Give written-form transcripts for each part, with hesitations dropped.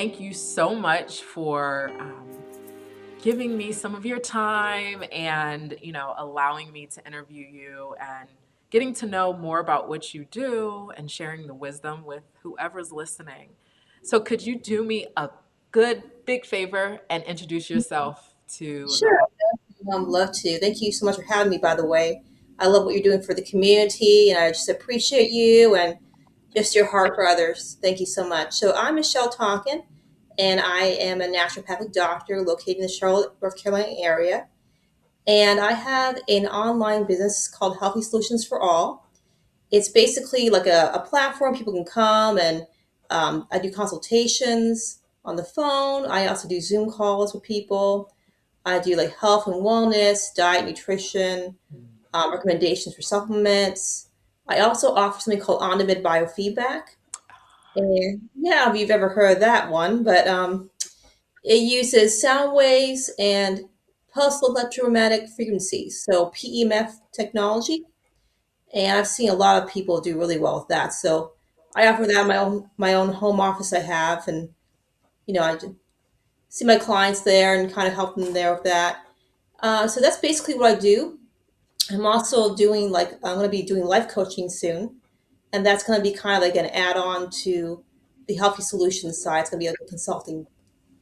thank you so much for giving me some of your time and, allowing me to interview you and getting to know more about what you do and sharing the wisdom with whoever's listening. So, could you do me a good big favor and introduce yourself to the Sure, love to. Thank you so much for having me, by the way. I love what you're doing for the community, and I just appreciate you and just your heart for others. Thank you so much. So, I'm Michelle Tonkin, and I am a naturopathic doctor located in the Charlotte, North Carolina area. And I have an online business called Healthy Solutions for All. It's basically like a platform people can come and I do consultations on the phone. I also do Zoom calls with people. I do like health and wellness, diet, nutrition, recommendations for supplements. I also offer something called on-demand biofeedback. And yeah, if you've ever heard of that one, but it uses sound waves and pulse electromagnetic frequencies, so PEMF technology. And I've seen a lot of people do really well with that. So I offer that in my own home office I have, and I just see my clients there and kind of help them there with that. So that's basically what I do. I'm also doing I'm going to be doing life coaching soon, and that's going to be kind of like an add-on to the healthy solutions side. It's going to be like a consulting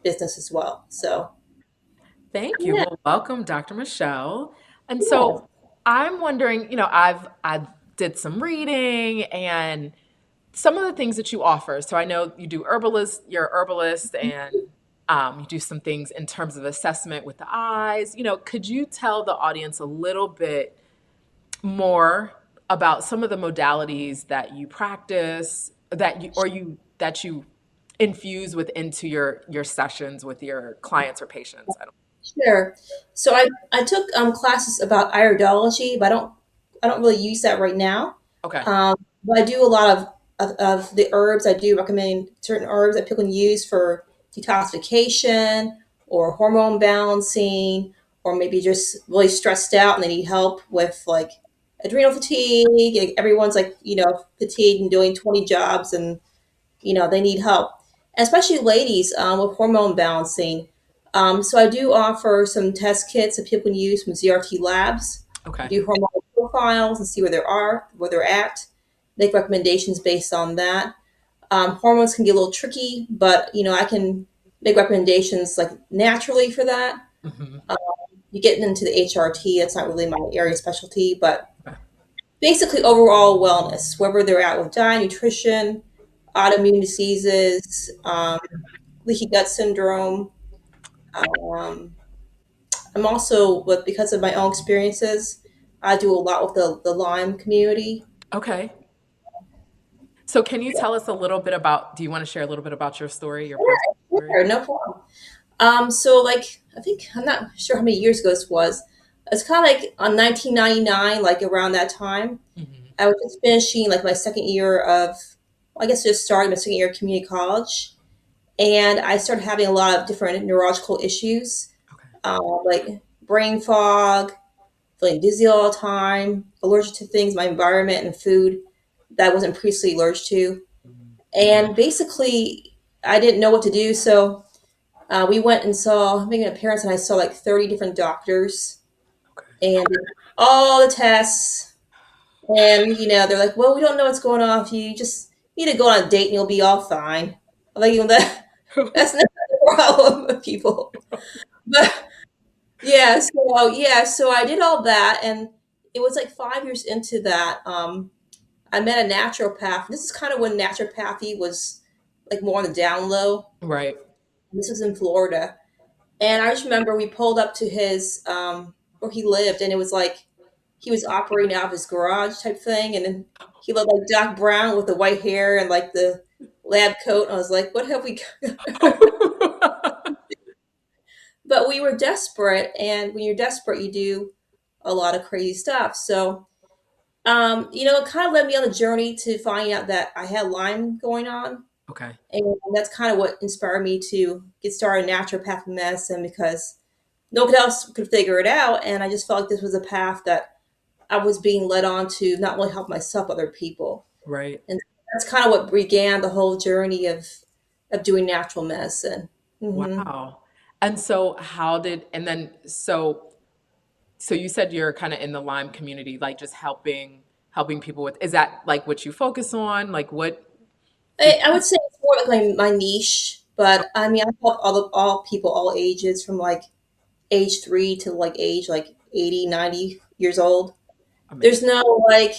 business as well. So Thank you. yeah, Well, welcome, Dr. Michelle. And yeah, so I'm wondering, I've did some reading and some of the things that you offer. So I know you do you're a herbalist, and you do some things in terms of assessment with the eyes. Could you tell the audience a little bit more about some of the modalities that you practice that you infuse with into your sessions with your clients or patients? I don't. sure. So I took classes about iridology, but I don't really use that right now. Okay. But I do a lot of the herbs. I do recommend certain herbs that people can use for detoxification or hormone balancing, or maybe just really stressed out and they need help with like adrenal fatigue. Like, everyone's like, fatigued and doing 20 jobs and, they need help. And especially ladies with hormone balancing. So I do offer some test kits that people can use from ZRT Labs to Okay. do hormonal profiles and see where they're at, make recommendations based on that. Hormones can get a little tricky, but I can make recommendations like naturally for that. Hmm. Um, you get into the HRT, that's not really my area of specialty, but basically overall wellness, wherever they're at with diet, nutrition, autoimmune diseases, leaky gut syndrome. Um, I'm also with because of my own experiences, I do a lot with the Lyme community. Okay. So can you tell us a little bit about, do you want to share a little bit about your story, your personal story? Sure, no problem. So like I think I'm not sure how many years ago this was. It's kind of like on 1999, like around that time. Hmm. I was just finishing like my second year of, well, I guess just starting my second year of community college, and I started having a lot of different neurological issues, Okay. like brain fog, feeling dizzy all the time, allergic to things, my environment and food that I wasn't previously allergic to. Mhm. And basically, I didn't know what to do. So we went and saw, making a parents and I saw like 30 different doctors Okay. and all the tests. And, they're like, well, we don't know what's going on with you. You just need to go on a date and you'll be all fine. I'm like, that's not the problem with people. But so I did all that, and it was like 5 years into that. I met a naturopath. This is kind of when naturopathy was like more on the down low. Right. This was in Florida, and I just remember we pulled up to his where he lived, and it was like he was operating out of his garage type thing, and then he looked like Doc Brown with the white hair and like the lab coat. And I was like, "What have we?" But we were desperate, and when you're desperate, you do a lot of crazy stuff. So, it kind of led me on a journey to finding out that I had Lyme going on, Okay. and that's kind of what inspired me to get started in naturopathic medicine because no one else could figure it out, and I just felt like this was a path that I was being led on to not only help myself, but other people, Right. and that's kind of what began the whole journey of of doing natural medicine. Hmm. Wow. And so how did, and then, so you said you're kind of in the Lyme community, like just helping people with, is that like what you focus on? Like what do, I would say it's more like my niche, but I mean, I help all people, all ages, from like age 3 to like age like 80, 90 years old. There's amazing. no like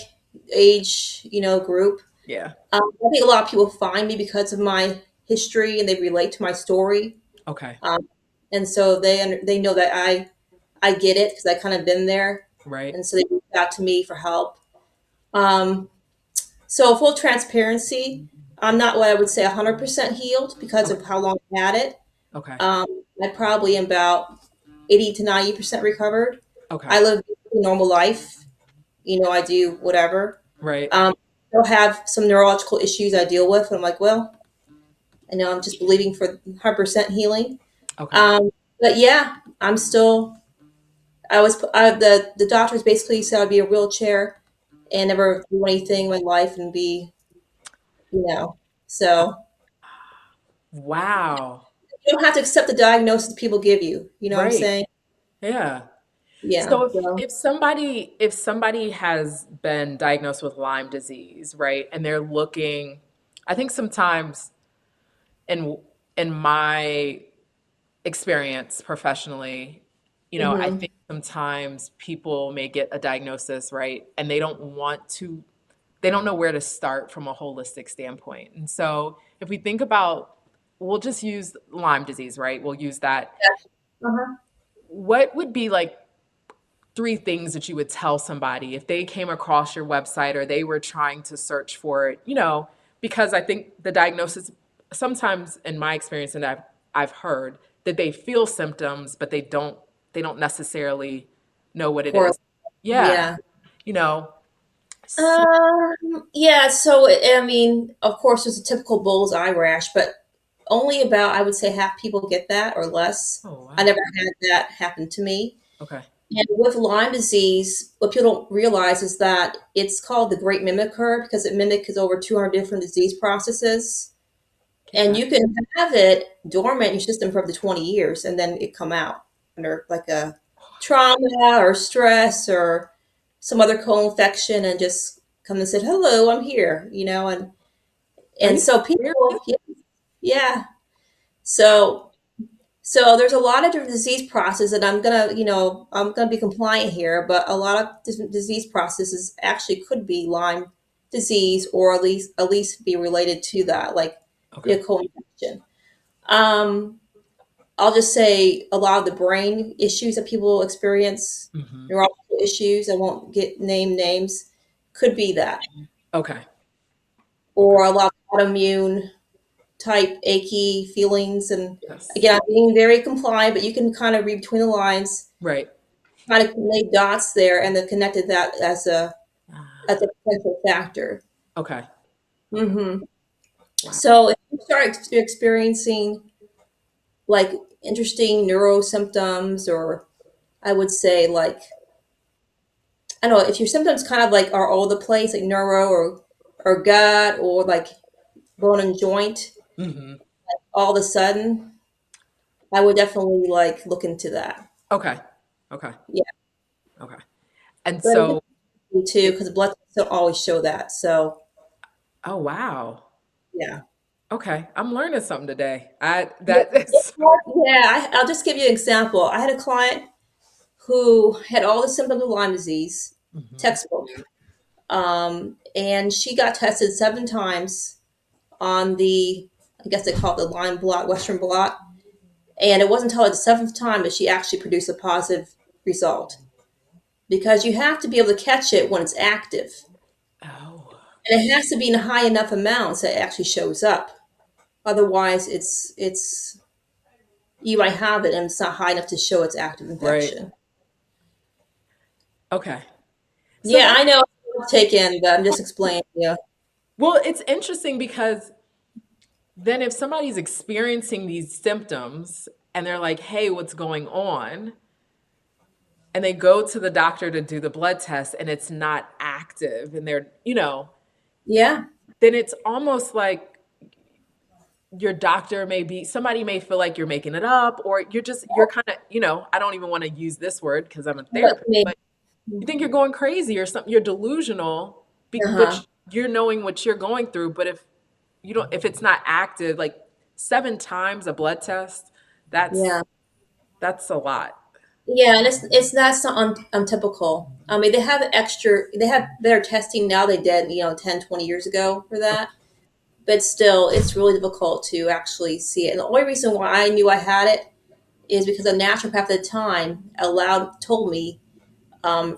age, group. Yeah. I think a lot of people find me because of my history and they relate to my story. Okay. Um, and so they know that I get it because I kind of been there, Right. and so they reach out to me for help. Um, so full transparency, I'm not what I would say 100% healed because Okay. of how long I had it. Okay. I probably am about 80 to 90% recovered. Okay. I live a normal life. I do whatever. Right. Still have some neurological issues I deal with. And I'm like, well, I know I'm just believing for 100% healing. Okay. Um, but yeah, I'm still. The doctors basically said I'd be a wheelchair and never do anything in my life and be, you know. So Wow. you don't have to accept the diagnosis people give you. You know what I'm Right. saying? Yeah. Yeah. So if So. if somebody if somebody has been diagnosed with Lyme disease, right, and they're looking, I think sometimes in in my experience professionally, I Hmm. think sometimes people may get a diagnosis, right, and they don't know where to start from a holistic standpoint. And so if we think about, we'll just use Lyme disease, right? We'll use that. Uh-huh. What would be like three things that you would tell somebody if they came across your website or they were trying to search for it, because I think the diagnosis sometimes in my experience and I've heard that they feel symptoms but they don't necessarily know what it Correlate. is. Yeah. Yeah. You know. So, Yeah. So I mean, of course, there's a typical bull's eye rash, but only about I would say half people get that or less. oh I wow. never had that happen to me. Okay. And with Lyme disease, what people don't realize is that it's called the great mimicker because it mimics over 200 different disease processes. And Okay. you can have it dormant in your system for up to 20 years and then it come out under like a trauma or stress or some other co-infection and just come and said, hello, I'm here, Are and you so serious? people, yeah. So there's a lot of different disease processes, and I'm gonna be compliant here, but a lot of different disease processes actually could be Lyme disease, or at least be related to that, like be Okay. a co-infection. Um, I'll just say a lot of the brain issues that people experience, Hmm. neurological issues. I won't get name names. Could be that, Okay. Okay. or a lot of autoimmune type achy feelings. And Yes. again, I'm being very compliant, but you can kind of read between the lines, Right. kind of lay dots there, and then connected that as Ah, a potential factor. okay. Okay. Hmm. Wow. So if you start experiencing like interesting neuro symptoms, or I would say like I don't know if your symptoms kind of like are all over the place, like neuro or gut or like bone and joint, Hmm. all of a sudden, I would definitely like look into that. Okay. Okay. Yeah, Okay. And but so me too, it, because blood tests don't always show that. So oh wow. yeah. Okay. I'm learning something today. I Yeah, that is I'll just give you an example. I had a client who had all the symptoms of Lyme disease, Mhm. textbook, and she got tested 7 times on the, I guess they call it the Lyme blot, Western blot, and it wasn't until the seventh time that she actually produced a positive result because you have to be able to catch it when it's active, Oh, and it has to be in high enough amounts that it actually shows up. Otherwise, it's you might have it and it's not high enough to show its active right. infection. Okay. So Yeah, then, I know it's taken, but I'm just explaining. Yeah, well, it's interesting because then if somebody's experiencing these symptoms and they're like, "Hey, what's going on?" and they go to the doctor to do the blood test and it's not active and they're, yeah, then it's almost like your doctor may be, somebody may feel like you're making it up, or you're kind of, I don't even want to use this word because I'm a But therapist, maybe, but you think you're going crazy or something, you're delusional, uh-huh. but you're knowing what you're going through. But if it's not active, like 7 times a blood test, Yeah. that's a lot. Yeah, and it's that's not untypical. I mean, they have better testing now they did, 10, 20 years ago for Okay. that. But still, it's really difficult to actually see it. And the only reason why I knew I had it is because a naturopath at the time told me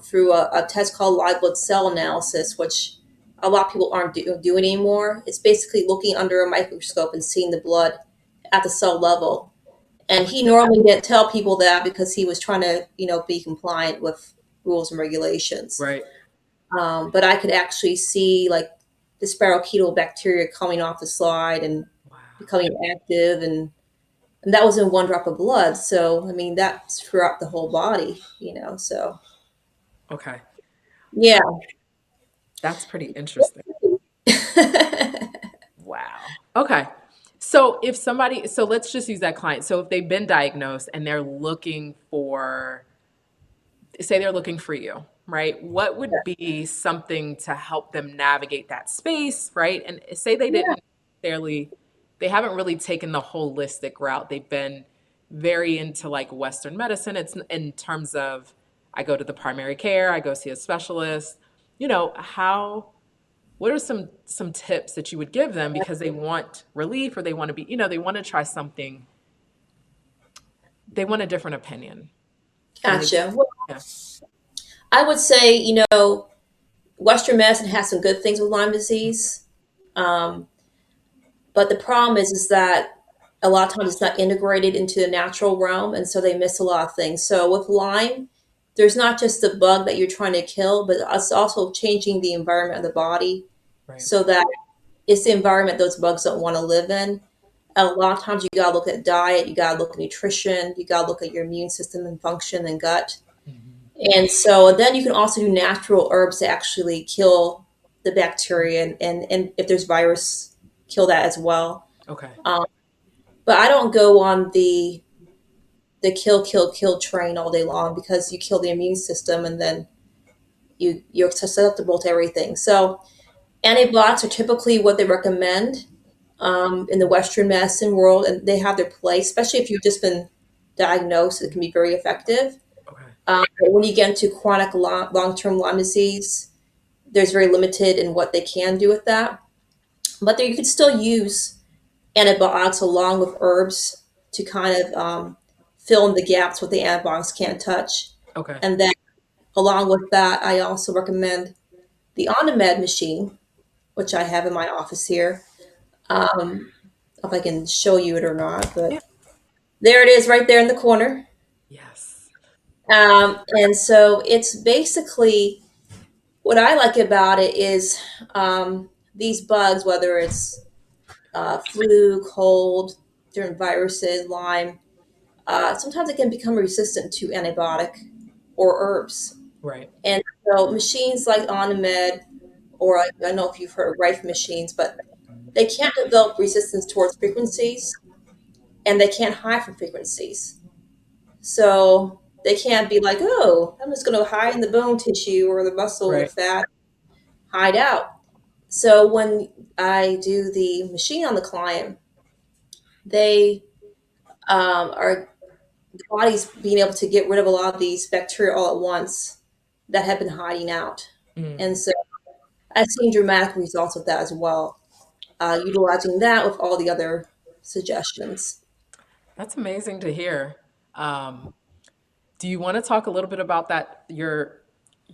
through a test called live blood cell analysis, which a lot of people aren't doing anymore. It's basically looking under a microscope and seeing the blood at the cell level. And Okay. he normally didn't tell people that because he was trying to, be compliant with rules and regulations. Right. But I could actually see like the spirochetal bacteria coming off the slide and Wow. becoming active, and that was in one drop of blood. So I mean, that's throughout the whole body, So Okay. yeah. That's pretty interesting. Wow. Okay. So let's just use that client. So if they've been diagnosed and say they're looking for you, right? What would be something to help them navigate that space, right? And say Yeah. they haven't really taken the holistic route. They've been very into like Western medicine. It's in terms of, I go to the primary care, I go see a specialist. What are some tips that you would give them because they want relief, or they want to they want to try something, they want a different opinion, and they Gotcha. Well, yeah. I would say, Western medicine has some good things with Lyme disease. Um, but the problem is that a lot of times it's not integrated into the natural realm, and so they miss a lot of things. So with Lyme, there's not just the bug that you're trying to kill, but it's also changing the environment of the body Right. so that it's the environment those bugs don't want to live in. And a lot of times you got to look at diet, you got to look at nutrition, you got to look at your immune system and function and gut. Mhm. And so then you can also do natural herbs to actually kill the bacteria, and if there's virus, kill that as well. Okay. Um, but I don't go on the kill, kill, kill train all day long because you kill the immune system and then you're susceptible to everything. So antibiotics are typically what they recommend in the Western medicine world, and they have their place, especially if you've just been diagnosed. It can be very effective. Okay. But when you get into chronic long-term Lyme disease, there's very limited in what they can do with that. But there, you could still use antibiotics along with herbs to kind of fill in the gaps what the antibiotics can't touch. Okay. And then along with that, I also recommend the OnMed machine, which I have in my office here. If I can show you it or not, Yeah. but there it is right there in the corner. Yes. And so it's basically what I like about it is these bugs, whether it's flu, cold, different viruses, Lyme, sometimes it can become resistant to antibiotic or herbs. Right. And so machines like OnMed, or I don't know if you've heard of Rife machines, but they can't develop resistance towards frequencies and they can't hide from frequencies. So they can't be like, oh, I'm just going to hide in the bone tissue or the muscle or the Right. fat, hide out. So when I do the machine on the client, they are the body's being able to get rid of a lot of these bacteria all at once that have been hiding out. And Mm. so I've seen dramatic results with that as well, utilizing that with all the other suggestions. That's amazing to hear. Um, do you want to talk a little bit about that? The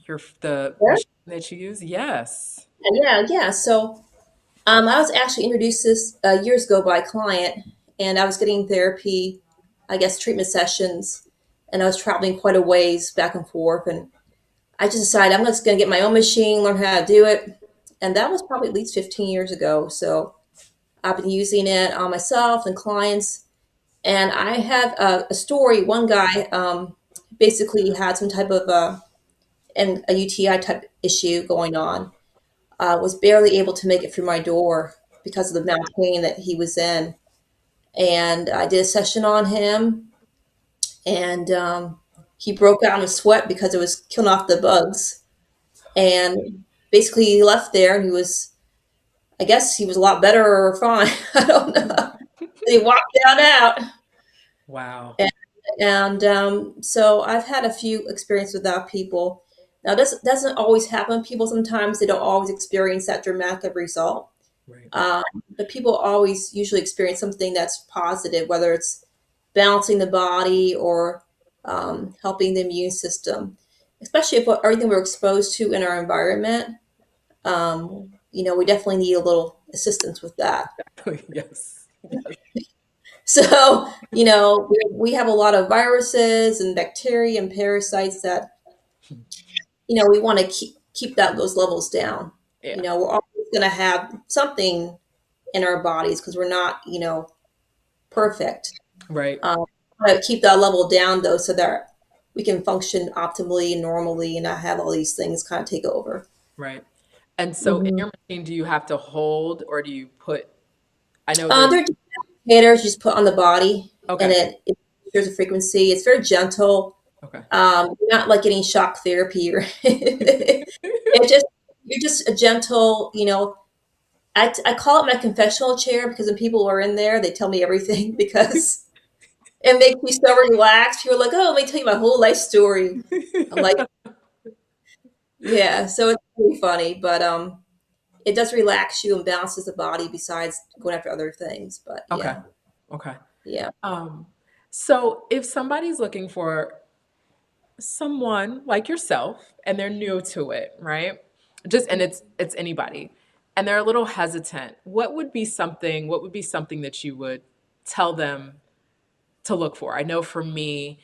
Yeah, machine that you use? Yes. yeah, yeah. So I was actually introduced this years ago by a client, and I was getting therapy, I guess treatment sessions, and I was traveling quite a ways back and forth. And I just decided I'm just going to get my own machine, learn how to do it. And that was probably at least 15 years ago. So I've been using it on myself and clients. And I have a story. One guy basically had some type of and a UTI type issue going on. Was barely able to make it through my door because of the amount of pain that he was in. and I did a session on him, and he broke out in a sweat because it was killing off the bugs. And basically, he left there, and he was, I guess, he was a lot better or fine. I don't know. He walked down out, Wow. and, so I've had a few experiences with that people. Now, this doesn't always happen. People sometimes they don't always experience that dramatic of result. Right. Um, but people always usually experience something that's positive, whether it's balancing the body or helping the immune system, especially if everything we're exposed to in our environment. We definitely need a little assistance with that. Exactly. Yes. Yes. So, we have a lot of viruses and bacteria and parasites that, we want to keep those levels down. Yeah. We're always going to have something in our bodies because we're not, perfect. Right. Keep that level down though, so that we can function optimally and normally and not have all these things kind of take over. Right. And so in Hmm. your machine, do you have to hold or do you put, I know there's, They're indicators you just put on the body, and okay. it there's a frequency. It's very gentle. Okay. Not like getting shock therapy or it just you're just a gentle. I call it my confessional chair because when people are in there, they tell me everything because it makes me so relaxed. People are like, "Oh, let me tell you my whole life story." I'm like, "Yeah." So it's really funny, but it does relax you and balances the body besides going after other things. But Okay. yeah, Okay. yeah. Um, so if somebody's looking for someone like yourself and they're new to it, right? Just and it's anybody and they're a little hesitant. What would be something that you would tell them to look for? I know for me,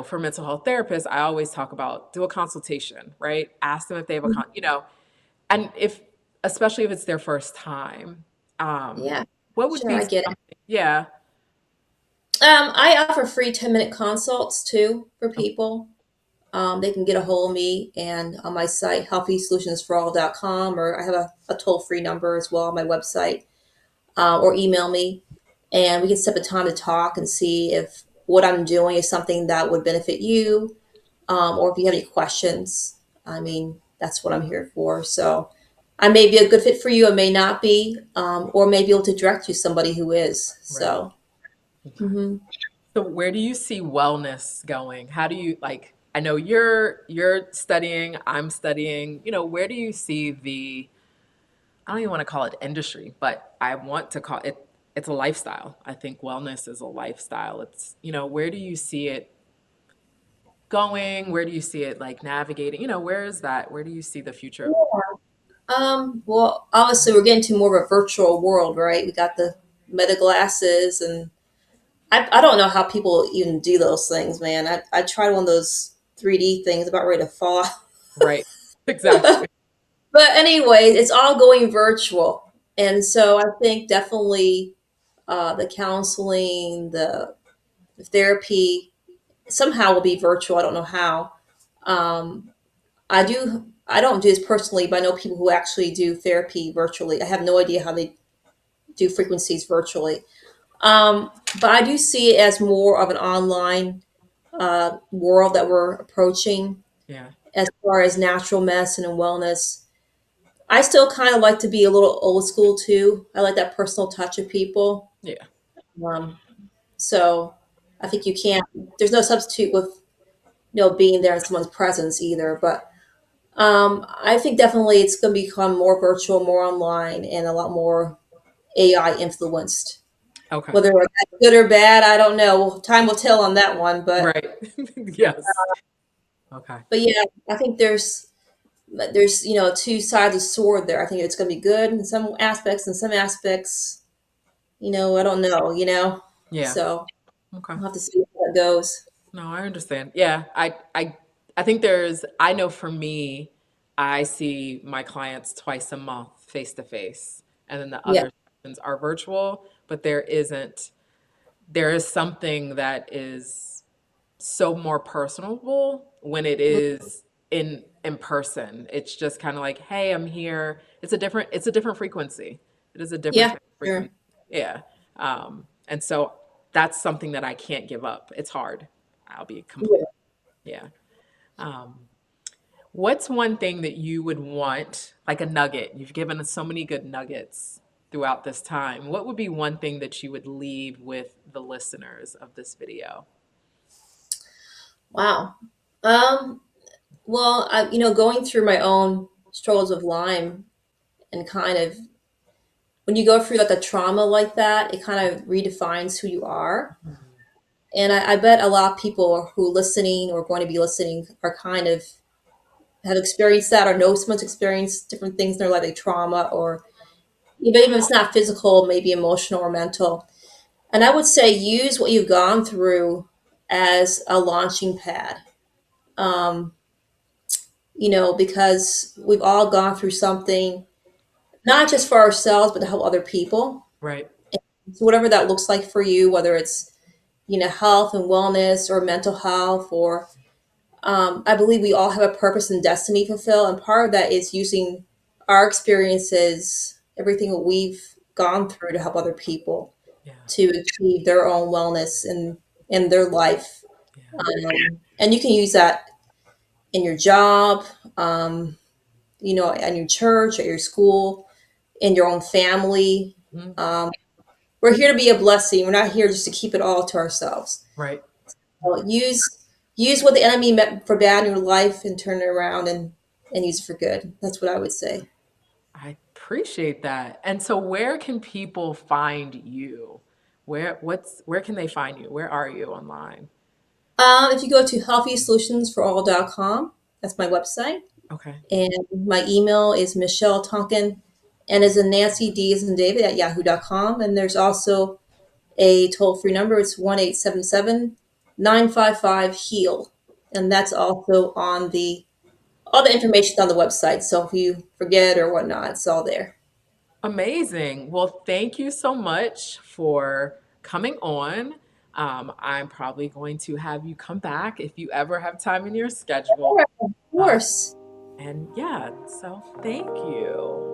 for mental health therapists, I always talk about do a consultation, right? Ask them if they have and if especially if it's their first time, um, Yeah, what would sure, be I get it. something, yeah. I offer free 10-minute consults too for people. They can get a hold of me and on my site, healthysolutionsforall.com, or I have a toll free number as well on my website, or email me, and we can set a time to talk and see if what I'm doing is something that would benefit you, or if you have any questions. I mean, that's what I'm here for. So I may be a good fit for you, I may not be, or may be able to direct you to somebody who is. Right. So. Okay. Mhm. So where do you see wellness going? How do you like I know you're studying, I'm studying, where do you see the I don't even want to call it industry, but I want to call it it's a lifestyle. I think wellness is a lifestyle. It's, where do you see it going? Where do you see it like navigating? Where is that? Where do you see the future of Well, obviously, we're getting to more of a virtual world, right? We got the meta glasses, and I don't know how people even do those things, man. I tried one of those 3D things, about ready to fall off. right? Exactly. But anyway, it's all going virtual. And so I think definitely the counseling, the therapy somehow will be virtual. I don't know how. Um, I don't do this personally, but I know people who actually do therapy virtually. I have no idea how they do frequencies virtually. Um, but I do see it as more of an online world that we're approaching Yeah. as far as natural medicine and wellness. I still kind of like to be a little old school too. I like that personal touch of people. Yeah. Um, so I think you can't, there's no substitute with, being there in someone's presence either. But I think definitely it's going to become more virtual, more online, and a lot more AI influenced. Okay. Whether that's good or bad, I don't know. Well, time will tell on that one. But Right. Yes. Okay. yeah, I think there's two sides of the sword there. I think it's going to be good in some aspects, and some aspects, I don't know. Yeah. So Okay. we'll have to see how that goes. No, I understand. Yeah, I think I know for me, I see my clients twice a month face to face, and then the Yeah, other sessions are virtual, but there is something that is so more personable when it is in person. It's just kind of like, hey, I'm here. It's a different frequency. It is a different yeah, type of frequency. sure. Yeah. And so that's something that I can't give up. It's hard. I'll be Yeah. complete. Yeah. Um, what's one thing that you would want, like a nugget? You've given us so many good nuggets throughout this time. What would be one thing that you would leave with the listeners of this video? Wow. Um, well, going through my own struggles of Lyme and kind of when you go through like a trauma like that, it kind of redefines who you are. And I bet a lot of people who listening or going to be listening are kind of have experienced that or know someone's experienced different things in their life, like trauma or even if it's not physical, maybe emotional or mental. And I would say use what you've gone through as a launching pad. Um, because we've all gone through something, not just for ourselves, but to help other people. Right. So whatever that looks like for you, whether it's, health and wellness or mental health, or I believe we all have a purpose and destiny to fulfill. And part of that is using our experiences, everything that we've gone through to help other people Yeah. to achieve their own wellness in their life. Yeah. And you can use that in your job, in your church, at your school, in your own family. Mhm. Um, we're here to be a blessing. We're not here just to keep it all to ourselves. Right. So use what the enemy meant for bad in your life and turn it around and use it for good. That's what I would say. I appreciate that. And so where can people find you? Where can they find you? Where are you online? If you go to healthysolutionsforall.com, that's my website. Okay. And my email is Michelle Tonkin, N as in Nancy, D as in David at yahoo.com. And there's also a toll free number. It's 1-877-955-HEAL. And that's also on all the information on the website. So if you forget or whatnot, it's all there. Amazing. Well, thank you so much for coming on. I'm probably going to have you come back if you ever have time in your All schedule. right, of Uh, course. and yeah, so thank you.